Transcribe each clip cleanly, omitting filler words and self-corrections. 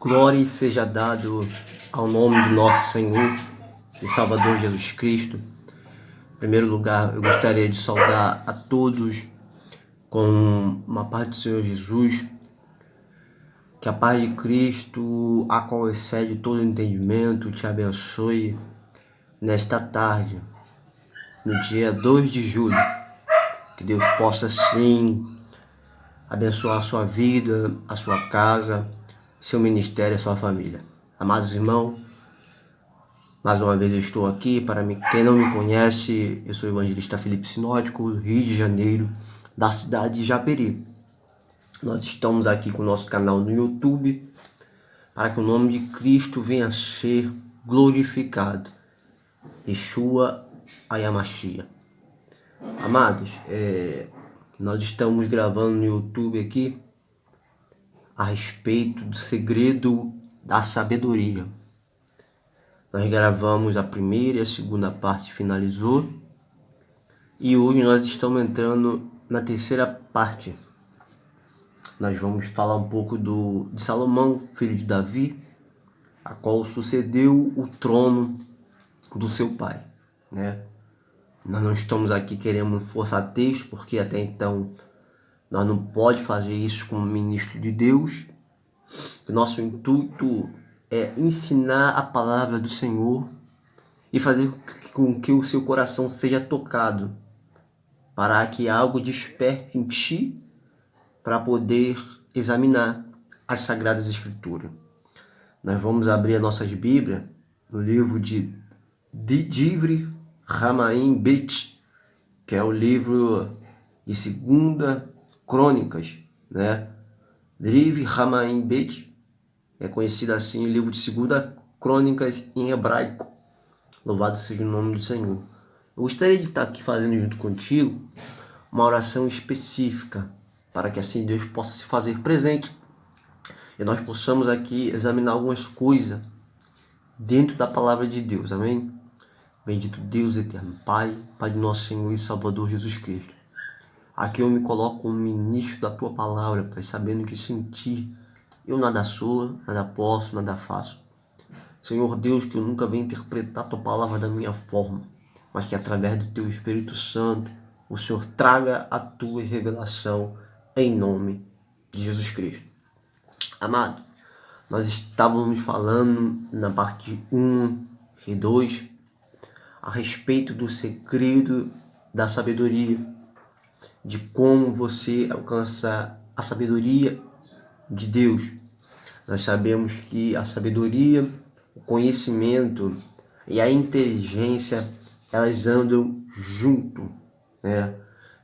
Glória seja dado ao nome do nosso Senhor e Salvador Jesus Cristo. Em primeiro lugar, eu gostaria de saudar a todos com uma paz do Senhor Jesus, que a paz de Cristo, a qual excede todo entendimento, te abençoe nesta tarde, no dia 2 de julho. Que Deus possa, sim, abençoar a sua vida, a sua casa, seu ministério e a sua família. Amados irmãos, mais uma vez eu estou aqui. Para quem não me conhece, eu sou o evangelista Felipe Sinótico, do Rio de Janeiro, da cidade de Japeri. Nós estamos aqui com o nosso canal no YouTube para que o nome de Cristo venha a ser glorificado. Yeshua Ayamashia. Amados, nós estamos gravando no YouTube aqui a respeito do segredo da sabedoria. Nós gravamos a primeira e a segunda parte, finalizou. E hoje nós estamos entrando na terceira parte. Nós vamos falar um pouco de Salomão, filho de Davi, a qual sucedeu o trono do seu pai, né? Nós não estamos aqui querendo forçar texto, porque até então nós não podemos fazer isso como ministro de Deus. O nosso intuito é ensinar a palavra do Senhor e fazer com que o seu coração seja tocado, para que algo desperte em ti para poder examinar as Sagradas Escrituras. Nós vamos abrir as nossas Bíblias no livro de Divri Hamaim Bet, que é o livro de Segunda Crônicas, né? Divri Hamaim Bet é conhecido assim, o livro de Segunda Crônicas em hebraico. Louvado seja o nome do Senhor. Eu gostaria de estar aqui fazendo junto contigo uma oração específica, para que assim Deus possa se fazer presente e nós possamos aqui examinar algumas coisas dentro da palavra de Deus. Amém? Bendito Deus eterno, Pai de nosso Senhor e Salvador Jesus Cristo. Aqui eu me coloco como ministro da Tua palavra, Pai, sabendo que sem Ti eu nada sou, nada posso, nada faço. Senhor Deus, que eu nunca venha interpretar a Tua palavra da minha forma, mas que através do Teu Espírito Santo o Senhor traga a Tua revelação em nome de Jesus Cristo. Amado, nós estávamos falando na parte 1 e 2 a respeito do segredo da sabedoria, de como você alcança a sabedoria de Deus. Nós sabemos que a sabedoria, o conhecimento e a inteligência, elas andam junto, né?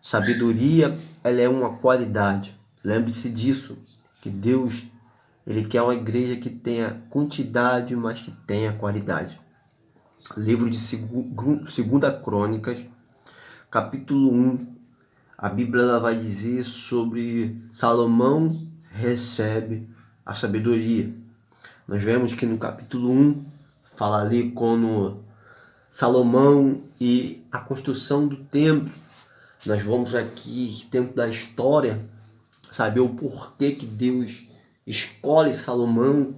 Sabedoria, ela é uma qualidade. Lembre-se disso, que Deus, Ele quer uma igreja que tenha quantidade, mas que tenha qualidade. Livro de Segunda Crônicas, capítulo 1, a Bíblia ela vai dizer sobre Salomão recebe a sabedoria. Nós vemos que no capítulo 1 fala ali como Salomão e a construção do templo. Nós vamos aqui dentro da história saber o porquê que Deus escolhe Salomão.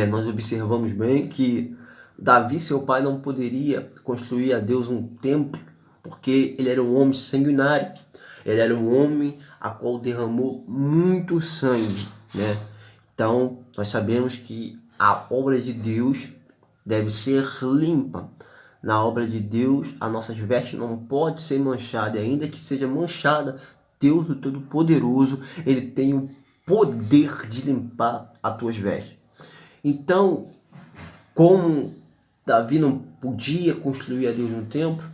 Nós observamos bem que Davi, seu pai, não poderia construir a Deus um templo, porque ele era um homem sanguinário. Ele era um homem a qual derramou muito sangue, né? Então, nós sabemos que a obra de Deus deve ser limpa. Na obra de Deus, as nossas vestes não podem ser manchadas. E ainda que seja manchada, Deus, o Todo-Poderoso, Ele tem o poder de limpar as tuas vestes. Então, como Davi não podia construir a Deus no templo,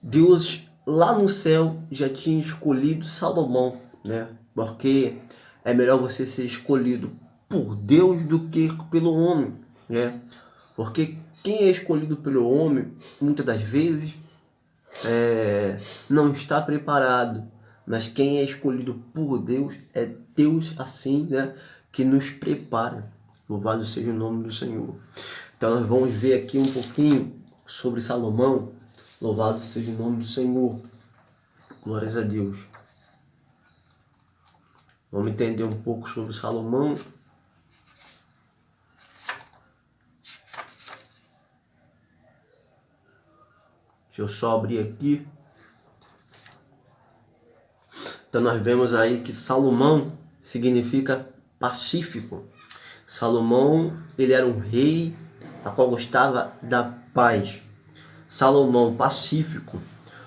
Deus lá no céu já tinha escolhido Salomão, né? Porque é melhor você ser escolhido por Deus do que pelo homem, né? Porque quem é escolhido pelo homem, muitas das vezes, não está preparado. Mas quem é escolhido por Deus, é Deus assim, né, que nos prepara. Louvado seja o nome do Senhor. Então nós vamos ver aqui um pouquinho sobre Salomão. Louvado seja o nome do Senhor. Glórias a Deus. Vamos entender um pouco sobre Salomão. Deixa eu só abrir aqui. Então nós vemos aí que Salomão significa pacífico. Salomão, ele era um rei a qual gostava da paz. Salomão, pacífico,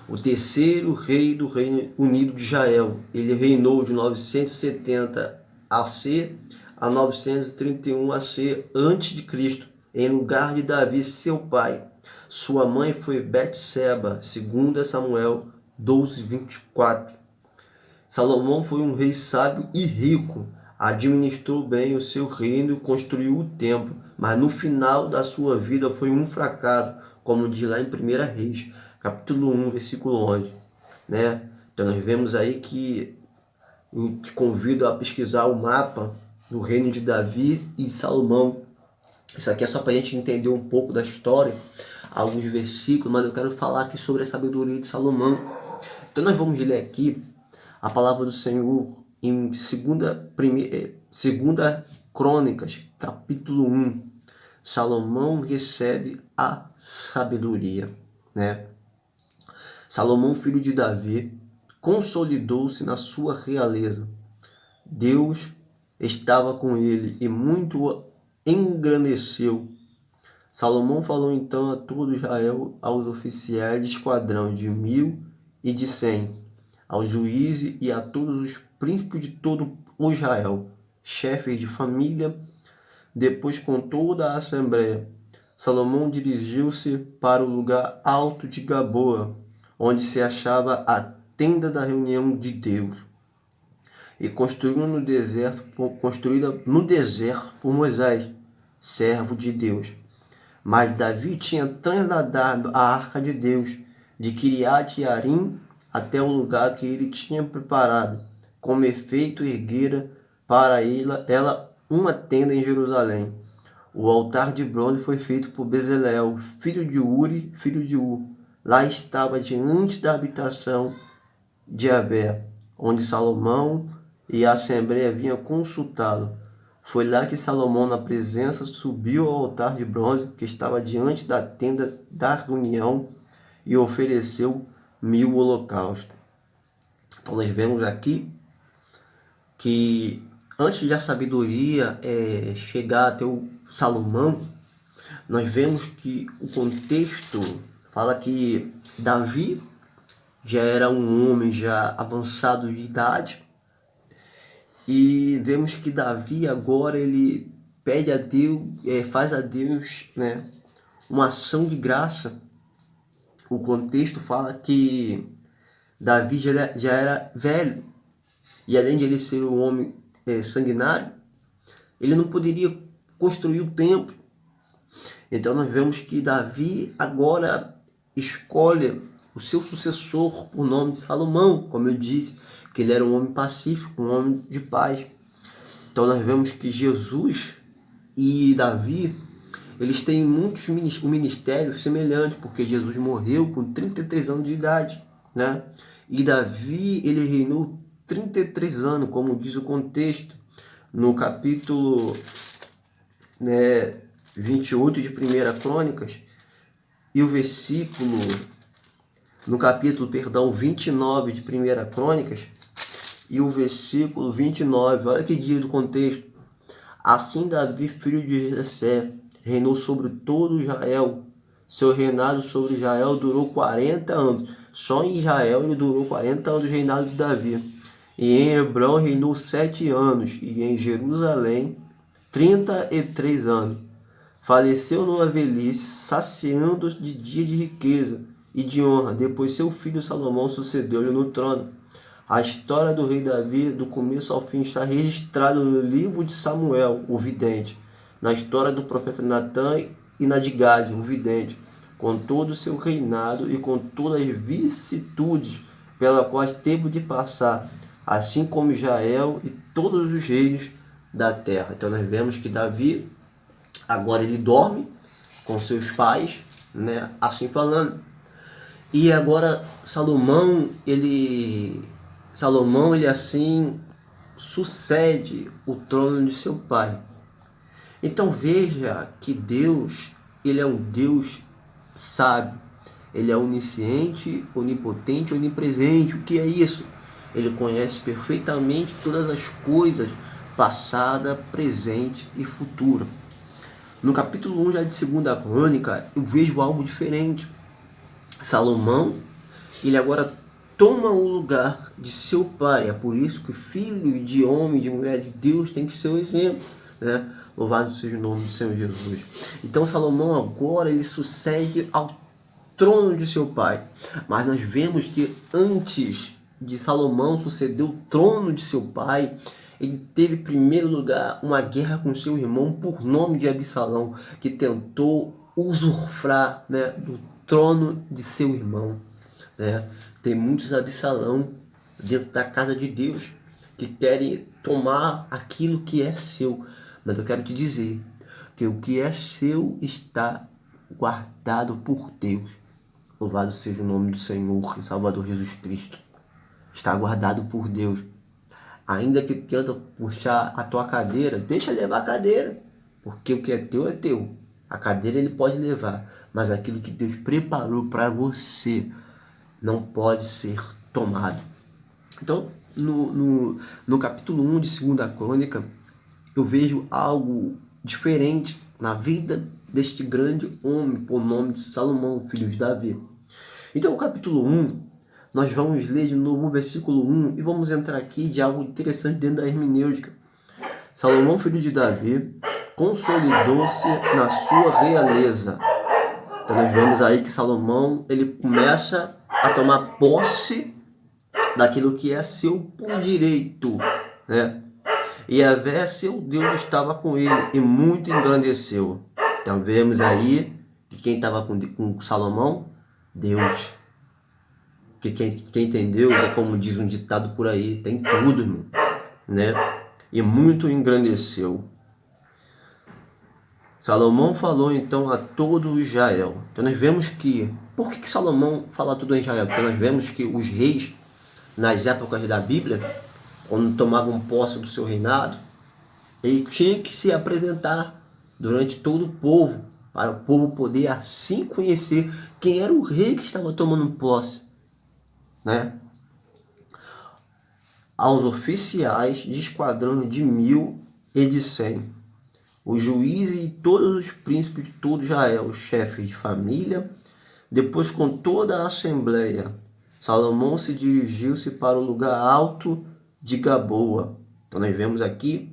o terceiro rei do Reino Unido de Israel. Ele reinou de 970 AC a 931 AC antes de Cristo, em lugar de Davi, seu pai. Sua mãe foi Betseba, 2 Samuel 12:24. Salomão foi um rei sábio e rico, administrou bem o seu reino e construiu o templo, mas no final da sua vida foi um fracasso, como diz lá em 1 Reis, capítulo 1, versículo 11. Né? Então nós vemos aí que eu te convido a pesquisar o mapa do reino de Davi e Salomão. Isso aqui é só para a gente entender um pouco da história, alguns versículos, mas eu quero falar aqui sobre a sabedoria de Salomão. Então nós vamos ler aqui a palavra do Senhor em 2 Crônicas, capítulo 1. Salomão recebe a sabedoria, né? Salomão, filho de Davi, consolidou-se na sua realeza. Deus estava com ele e muito o engrandeceu. Salomão falou então a todo Israel, aos oficiais de esquadrão de 1000 e de 100, aos juízes e a todos os príncipes de todo o Israel, chefes de família. Depois, com toda a assembleia, Salomão dirigiu-se para o lugar alto de Gaboa, onde se achava a tenda da reunião de Deus, e construída no deserto por Moisés, servo de Deus. Mas Davi tinha trasladado a arca de Deus de Kiriat Jearim até o lugar que ele tinha preparado, como efeito erguera para ela uma tenda em Jerusalém. O altar de bronze foi feito por Bezaleel, filho de Uri, filho de Ur. Lá estava diante da habitação de Yahvé, onde Salomão e a assembleia vinham consultá-lo. Foi lá que Salomão, na presença, subiu ao altar de bronze que estava diante da tenda da reunião e ofereceu 1000 holocaustos. Então nós vemos aqui que antes da sabedoria chegar até o Salomão, nós vemos que o contexto fala que Davi já era um homem já avançado de idade, e vemos que Davi agora ele pede a Deus, faz a Deus, né, uma ação de graça. O contexto fala que Davi já era velho, e além de ele ser um homem sanguinário, ele não poderia construir o templo. Então nós vemos que Davi agora escolhe o seu sucessor por nome de Salomão, como eu disse, que ele era um homem pacífico, um homem de paz. Então nós vemos que Jesus e Davi, eles têm muitos ministérios semelhantes, porque Jesus morreu com 33 anos de idade, né? E Davi, ele reinou 33 anos, como diz o contexto, no capítulo 28 de 1 Crônicas, e o versículo, no capítulo, 29 de 1 Crônicas, e o versículo 29, olha que diz do contexto. Assim Davi, filho de Jessé, reinou sobre todo Israel. Seu reinado sobre Israel durou 40 anos. Só em Israel ele durou 40 anos o reinado de Davi. E em Hebrão reinou 7 anos. E em Jerusalém 33 anos. Faleceu numa velhice, saciando-se de dia de riqueza e de honra. Depois seu filho Salomão sucedeu-lhe no trono. A história do rei Davi, do começo ao fim, está registrada no livro de Samuel, o vidente, na história do profeta Natã e na de Gade, o vidente, com todo o seu reinado e com todas as vicissitudes pelas quais teve de passar, assim como Israel e todos os reis da terra. Então nós vemos que Davi, agora ele dorme com seus pais, né? Assim falando. E agora Salomão, ele assim sucede o trono de seu pai. Então veja que Deus, ele é um Deus sábio. Ele é onisciente, onipotente, onipresente. O que é isso? Ele conhece perfeitamente todas as coisas, passada, presente e futura. No capítulo 1 já de 2 Crônica, eu vejo algo diferente. Salomão, ele agora toma o lugar de seu pai. É por isso que filho de homem, de mulher de Deus, tem que ser o exemplo, né? Louvado seja o nome do Senhor Jesus. Então Salomão agora ele sucede ao trono de seu pai. Mas nós vemos que antes de Salomão suceder o trono de seu pai, ele teve em primeiro lugar uma guerra com seu irmão por nome de Absalão, que tentou usurpar, né, do trono de seu irmão, né? Tem muitos Absalão dentro da casa de Deus que querem tomar aquilo que é seu. Mas eu quero te dizer que o que é seu está guardado por Deus. Louvado seja o nome do Senhor e Salvador Jesus Cristo. Está guardado por Deus. Ainda que tenta puxar a tua cadeira, deixa levar a cadeira. Porque o que é teu é teu. A cadeira ele pode levar. Mas aquilo que Deus preparou para você não pode ser tomado. Então, no capítulo 1 de 2 Crônica, eu vejo algo diferente na vida deste grande homem, por nome de Salomão, filho de Davi. Então, no capítulo 1, nós vamos ler de novo o versículo 1 e vamos entrar aqui de algo interessante dentro da hermenêutica. Salomão, filho de Davi, consolidou-se na sua realeza. Então, nós vemos aí que Salomão, ele começa a tomar posse daquilo que é seu por direito, né? E Yahvé, seu Deus, estava com ele e muito engrandeceu. Então vemos aí que quem estava com Salomão? Deus. Que quem tem Deus é como diz um ditado por aí, tem tudo, irmão, né? E muito engrandeceu. Salomão falou então a todo Israel. Então nós vemos que... Por que Salomão fala a todo Israel? Porque nós vemos que os reis, nas épocas da Bíblia, quando tomavam posse do seu reinado, ele tinha que se apresentar durante todo o povo, para o povo poder assim conhecer quem era o rei que estava tomando posse, né? Aos oficiais de esquadrão de 1000 e de 100, os juízes e todos os príncipes de todo Israel, os chefes de família, depois com toda a assembleia, Salomão se dirigiu-se para o lugar alto de Gaboa. Então nós vemos aqui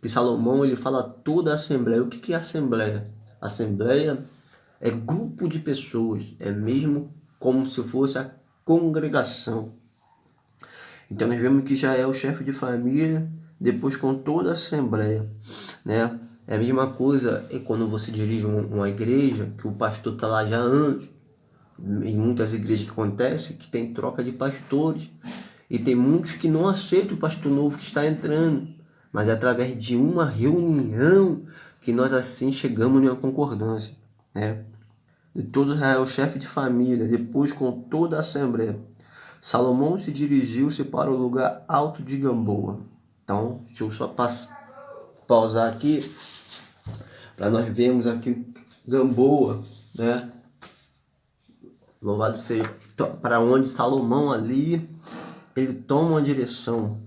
que Salomão ele fala toda a assembleia. O que é assembleia? Assembleia é grupo de pessoas, é mesmo como se fosse a congregação. Então nós vemos que já é o chefe de família, depois com toda a assembleia, né? É a mesma coisa é quando você dirige uma igreja, que o pastor está lá já antes. Em muitas igrejas que acontece que tem troca de pastores. E tem muitos que não aceitam o pastor novo que está entrando. Mas é através de uma reunião que nós assim chegamos em uma concordância, né? E todo Israel, chefe de família, depois com toda a assembleia, Salomão se dirigiu-se para o lugar alto de Gamboa. Então, deixa eu só pausar aqui, para nós vermos aqui Gamboa, né? Louvado seja, para onde Salomão ali, ele toma uma direção.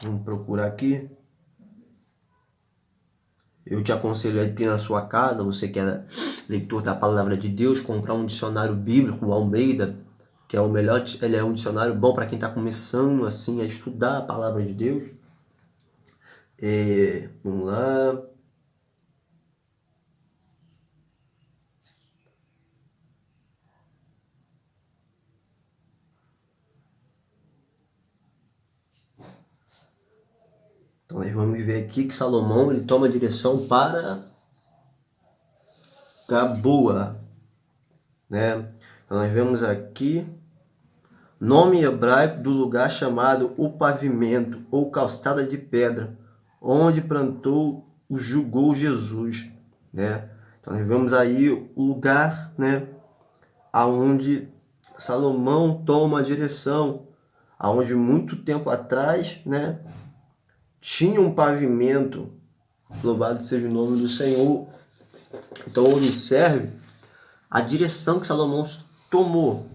Vamos procurar aqui. Eu te aconselho a ter na sua casa, você que é leitor da palavra de Deus, comprar um dicionário bíblico, o Almeida, que é o melhor, ele é um dicionário bom para quem está começando assim a estudar a palavra de Deus. Vamos lá. Então nós vamos ver aqui que Salomão ele toma a direção para Gaboa, né? Então nós vemos aqui nome hebraico do lugar chamado o pavimento ou calçada de pedra, onde plantou o julgou Jesus, né? Então nós vemos aí o lugar, né, aonde Salomão toma a direção, aonde muito tempo atrás, né, tinha um pavimento. Louvado seja o nome do Senhor. Então observe a direção que Salomão tomou,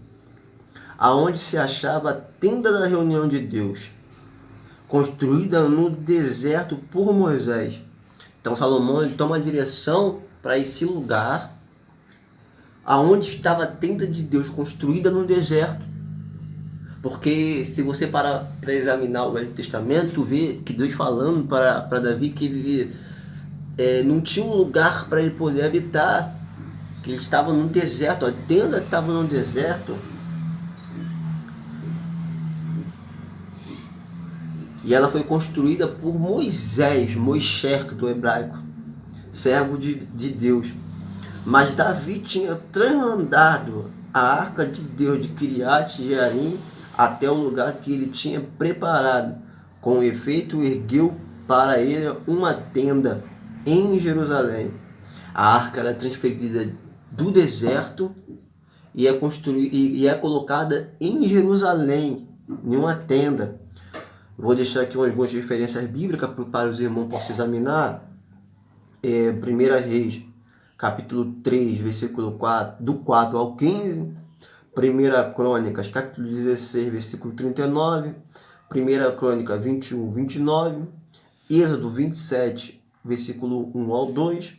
aonde se achava a tenda da reunião de Deus, construída no deserto por Moisés. Então Salomão ele toma a direção para esse lugar, aonde estava a tenda de Deus construída no deserto. Porque se você parar para examinar o Velho Testamento, tu vê que Deus falando para Davi que ele não tinha um lugar para ele poder habitar, que ele estava no deserto, a tenda estava no deserto. E ela foi construída por Moisés, Moisés do hebraico, servo de Deus. Mas Davi tinha translandado a arca de Deus de Kiriat Jearim até o lugar que ele tinha preparado. Com efeito, ergueu para ele uma tenda em Jerusalém. A arca era transferida do deserto e é colocada em Jerusalém, em uma tenda. Vou deixar aqui algumas referências bíblicas para os irmãos possam examinar. 1 Reis, capítulo 3, versículo 4, do 4 ao 15. 1 Crônicas, capítulo 16, versículo 39. 1 Crônica 21, 29. Êxodo 27, versículo 1 ao 2.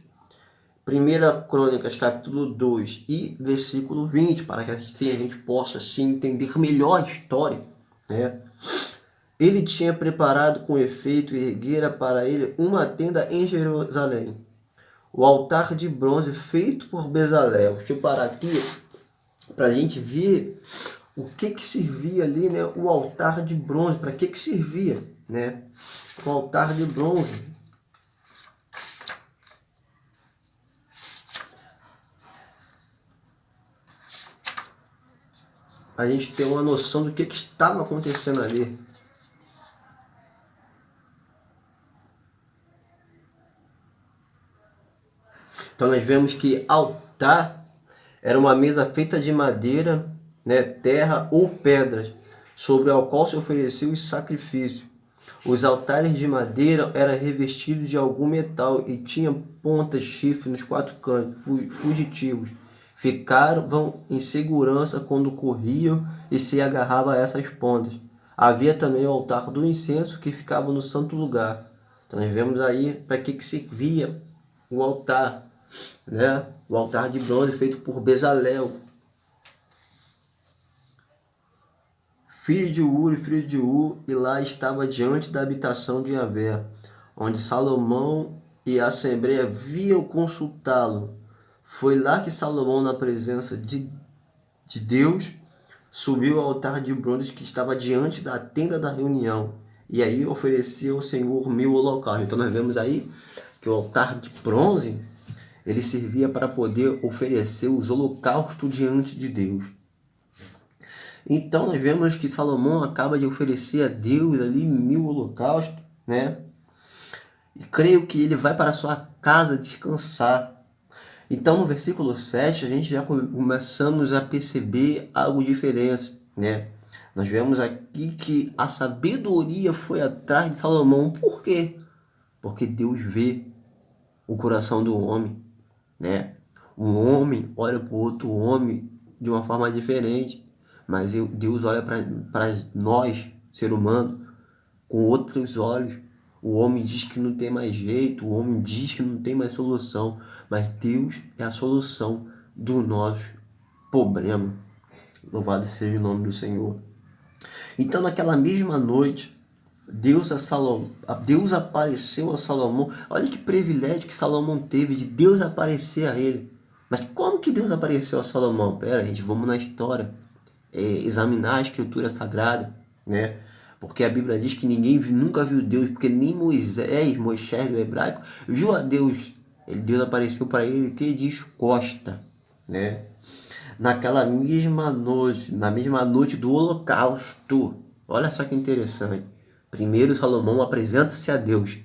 1 Crônicas, capítulo 2 e versículo 20, para que assim a gente possa assim, entender melhor a história, né? Ele tinha preparado com efeito e erguera para ele uma tenda em Jerusalém. O altar de bronze feito por Bezalel. Deixa eu parar aqui para a gente ver o que servia ali, né? O altar de bronze, para que servia, né? O altar de bronze. A gente ter uma noção do que estava acontecendo ali. Então nós vemos que altar era uma mesa feita de madeira, né, terra ou pedras, sobre a qual se oferecia os sacrifícios. Os altares de madeira eram revestidos de algum metal e tinham pontas, chifres nos quatro cantos, fugitivos. Ficavam em segurança quando corriam e se agarravam a essas pontas. Havia também o altar do incenso que ficava no santo lugar. Então nós vemos aí para que servia o altar, né? O altar de bronze feito por Bezalel, filho de Uri, filho de Ur, e lá estava diante da habitação de Yahvé, onde Salomão e a Assembleia viam consultá-lo. Foi lá que Salomão, na presença de Deus, subiu ao altar de bronze que estava diante da tenda da reunião, e aí oferecia ao Senhor 1000 holocaustos. Então nós vemos aí que o altar de bronze ele servia para poder oferecer os holocaustos diante de Deus. Então nós vemos que Salomão acaba de oferecer a Deus ali 1000 holocaustos, né? E creio que ele vai para a sua casa descansar. Então no versículo 7 a gente já começamos a perceber algo diferente, né? Nós vemos aqui que a sabedoria foi atrás de Salomão. Por quê? Porque Deus vê o coração do homem, né? Um homem olha para o outro homem de uma forma diferente, mas Deus olha para nós, ser humano, com outros olhos. O homem diz que não tem mais jeito, o homem diz que não tem mais solução, mas Deus é a solução do nosso problema. Louvado seja o nome do Senhor. Então naquela mesma noite, Deus apareceu a Salomão. Olha que privilégio que Salomão teve de Deus aparecer a ele. Mas como que Deus apareceu a Salomão? Pera, gente, vamos na história. Examinar a Escritura Sagrada, né? Porque a Bíblia diz que ninguém nunca viu Deus, porque nem Moisés do hebraico, viu a Deus. Deus apareceu para ele que diz costa, né? Naquela mesma noite, na mesma noite do holocausto. Olha só que interessante. Primeiro Salomão apresenta-se a Deus.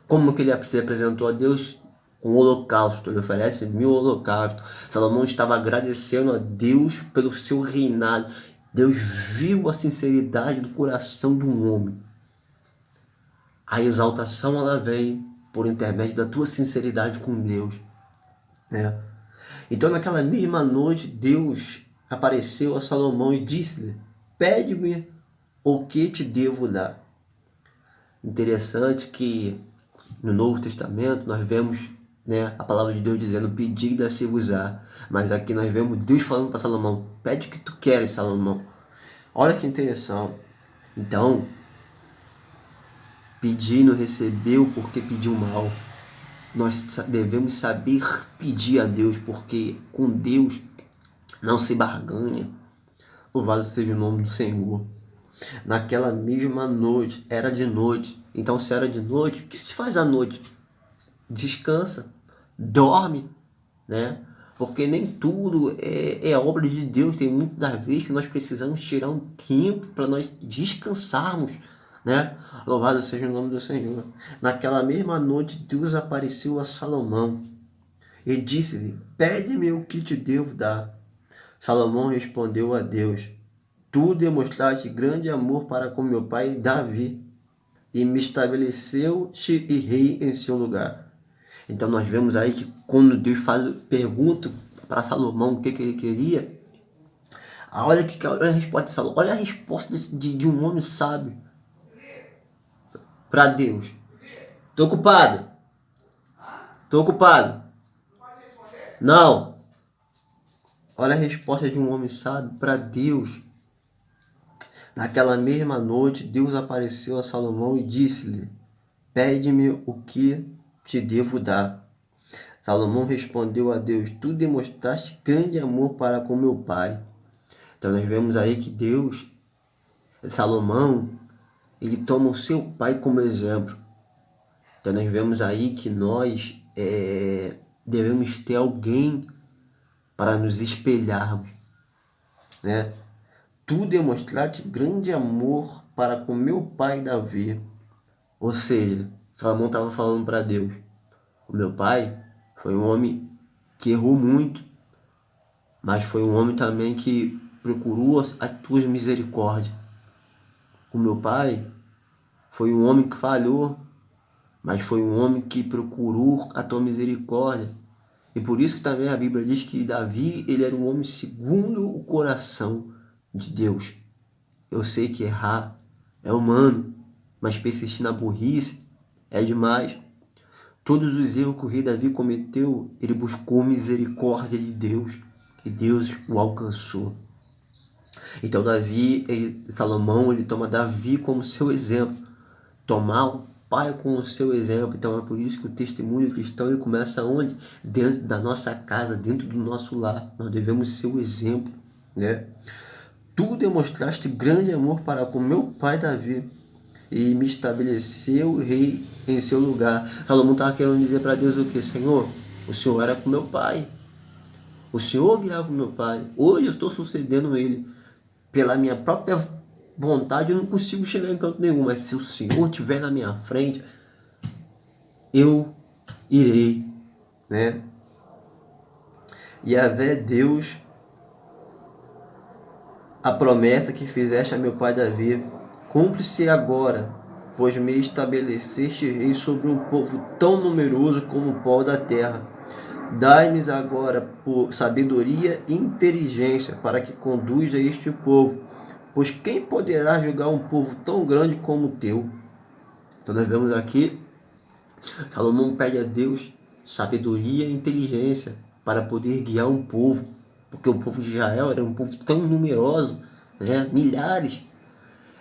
Como que ele se apresentou a Deus? Com holocausto. Ele oferece 1000 holocaustos. Salomão estava agradecendo a Deus pelo seu reinado. Deus viu a sinceridade do coração de um homem. A exaltação ela vem por intermédio da tua sinceridade com Deus, né? Então naquela mesma noite Deus apareceu a Salomão e disse-lhe: pede-me o que te devo dar. Interessante que no Novo Testamento nós vemos, né, a palavra de Deus dizendo: pedi e dar-se-vos-á. Mas aqui nós vemos Deus falando para Salomão: pede o que tu queres, Salomão. Olha que interessante. Então, pedir não recebeu porque pediu mal. Nós devemos saber pedir a Deus, porque com Deus não se barganha. Louvado seja o nome do Senhor. Naquela mesma noite, era de noite. Então, se era de noite, o que se faz à noite? Descansa, dorme, né? Porque nem tudo é obra de Deus. Tem muitas das vezes que nós precisamos tirar um tempo para nós descansarmos, né? Louvado seja o nome do Senhor. Naquela mesma noite, Deus apareceu a Salomão e disse-lhe: pede-me o que te devo dar. Salomão respondeu a Deus: tu demonstraste grande amor para com meu pai Davi, e me estabeleceu-te e rei em seu lugar. Então nós vemos aí que quando Deus pergunta para Salomão o que ele queria, olha a resposta de Salomão, olha a resposta de um homem sábio para Deus. Tô ocupado. Tô ocupado. Não. Olha a resposta de um homem sábio para Deus. Naquela mesma noite, Deus apareceu a Salomão e disse-lhe: pede-me o que te devo dar. Salomão respondeu a Deus: tu demonstraste grande amor para com meu pai. Então nós vemos aí que Deus, Salomão, ele toma o seu pai como exemplo. Então nós vemos aí que nós devemos ter alguém para nos espelharmos, né? Tu demonstraste grande amor para com meu pai Davi. Ou seja, Salomão estava falando para Deus: o meu pai foi um homem que errou muito, mas foi um homem também que procurou as tuas misericórdias. O meu pai foi um homem que falhou, mas foi um homem que procurou a tua misericórdia. E por isso que também a Bíblia diz que Davi, ele era um homem segundo o coração de Deus. Eu sei que errar é humano, mas persistir na burrice é demais. Todos os erros que o rei Davi cometeu, ele buscou misericórdia de Deus e Deus o alcançou. Então Salomão, ele toma Davi como seu exemplo, tomar o pai como seu exemplo. Então é por isso que o testemunho cristão ele começa onde? Dentro da nossa casa, dentro do nosso lar. Nós devemos ser o exemplo, né? Tu demonstraste grande amor para com meu pai Davi e me estabeleceu rei em seu lugar. Salomão estava querendo dizer para Deus o que? Senhor, o Senhor era com meu pai. O Senhor guiava o meu pai. Hoje eu estou sucedendo ele. Pela minha própria vontade eu não consigo chegar em canto nenhum. Mas se o Senhor estiver na minha frente, eu irei, né? Yahvé Deus, a promessa que fizeste a meu pai Davi, cumpre-se agora, pois me estabeleceste rei sobre um povo tão numeroso como o pó da terra. Dai-me agora por sabedoria e inteligência para que conduza este povo, pois quem poderá julgar um povo tão grande como o teu? Então nós vemos aqui, Salomão pede a Deus sabedoria e inteligência para poder guiar um povo, porque o povo de Israel era um povo tão numeroso, né? Milhares.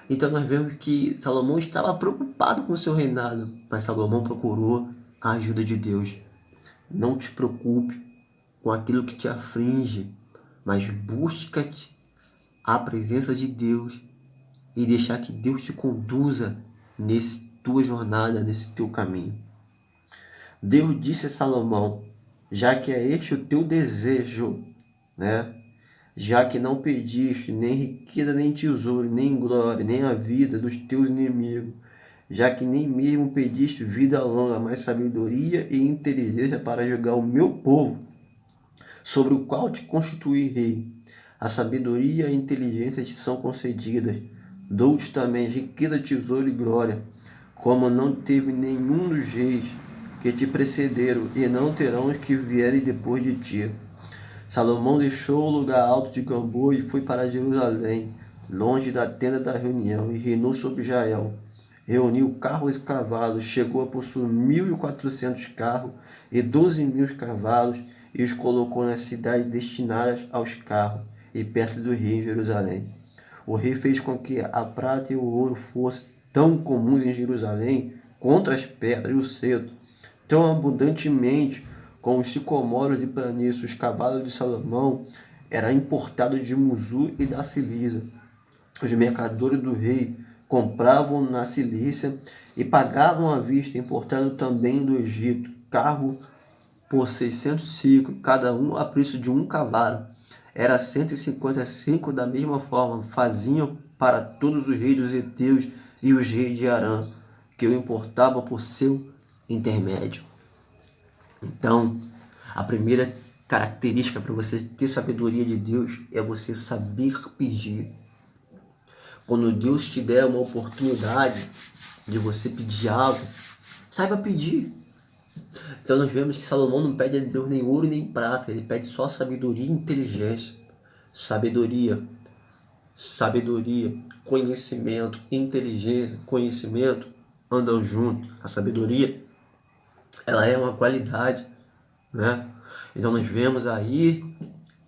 Então nós vemos que Salomão estava preocupado com o seu reinado, mas Salomão procurou a ajuda de Deus. Não te preocupe com aquilo que te aflige, mas busca-te a presença de Deus e deixar que Deus te conduza nessa tua jornada, nesse teu caminho. Deus disse a Salomão: já que é este o teu desejo, né? Já que não pediste nem riqueza, nem tesouro, nem glória, nem a vida dos teus inimigos, já que nem mesmo pediste vida longa, mas sabedoria e inteligência para julgar o meu povo, sobre o qual te constituí rei. A sabedoria e a inteligência te são concedidas. Dou-te também riqueza, tesouro e glória, como não teve nenhum dos reis que te precederam, e não terão os que vierem depois de ti. Salomão deixou o lugar alto de Gamboa e foi para Jerusalém, longe da tenda da reunião, e reinou sobre Israel. Reuniu carros e cavalos, chegou a possuir 1.400 carros e 12.000 cavalos, e os colocou nas cidades destinadas aos carros, e perto do rei em Jerusalém. O rei fez com que a prata e o ouro fossem tão comuns em Jerusalém, contra as pedras e o cedro, tão abundantemente como os sicomoros de planície. Os cavalos de Salomão eram importados de Muzu e da Cilícia. Os mercadores do rei compravam na Cilícia e pagavam à vista, importando também do Egito, carro por 600 ciclos, cada um a preço de um cavalo. Era 155 da mesma forma, faziam para todos os reis dos heteus e os reis de Arã, que o importavam por seu intermédio. Então, a primeira característica para você ter sabedoria de Deus é você saber pedir. Quando Deus te der uma oportunidade de você pedir algo, saiba pedir. Então nós vemos que Salomão não pede a Deus nem ouro nem prata, ele pede só sabedoria e inteligência. Sabedoria, conhecimento, inteligência, conhecimento andam juntos. A sabedoria, ela é uma qualidade, né? Então nós vemos aí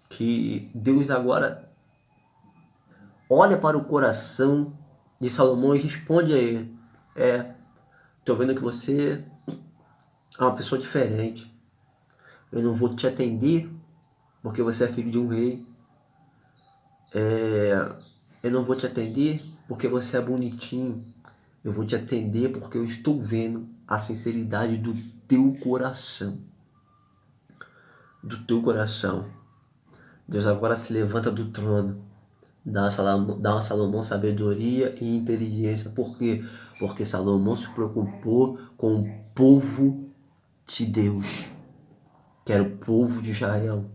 que Deus agora olha para o coração de Salomão e responde a ele: estou vendo que você é uma pessoa diferente. Eu não vou te atender porque você é filho de um rei. Eu não vou te atender porque você é bonitinho. Eu vou te atender porque eu estou vendo a sinceridade do teu coração. Do teu coração. Deus agora se levanta do trono. Dá a Salomão sabedoria e inteligência. Por quê? Porque Salomão se preocupou com o povo de Deus, que era o povo de Israel.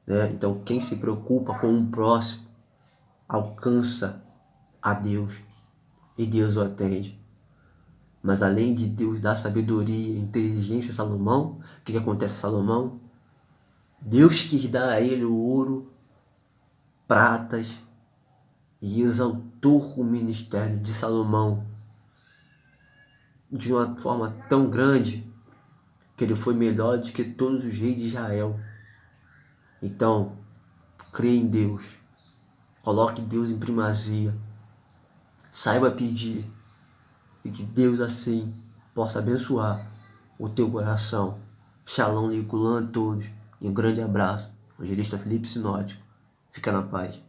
Né? Então, quem se preocupa com o próximo alcança a Deus e Deus o atende. Mas além de Deus dar sabedoria e inteligência a Salomão, o que acontece a Salomão? Deus quis dar a ele o ouro, pratas, e exaltou o ministério de Salomão de uma forma tão grande que ele foi melhor do que todos os reis de Israel. Então, creia em Deus, coloque Deus em primazia, saiba pedir, e que Deus assim possa abençoar o teu coração. Shalom, Liculã a todos, e um grande abraço. Evangelista Felipe Sinótico. Fica na paz.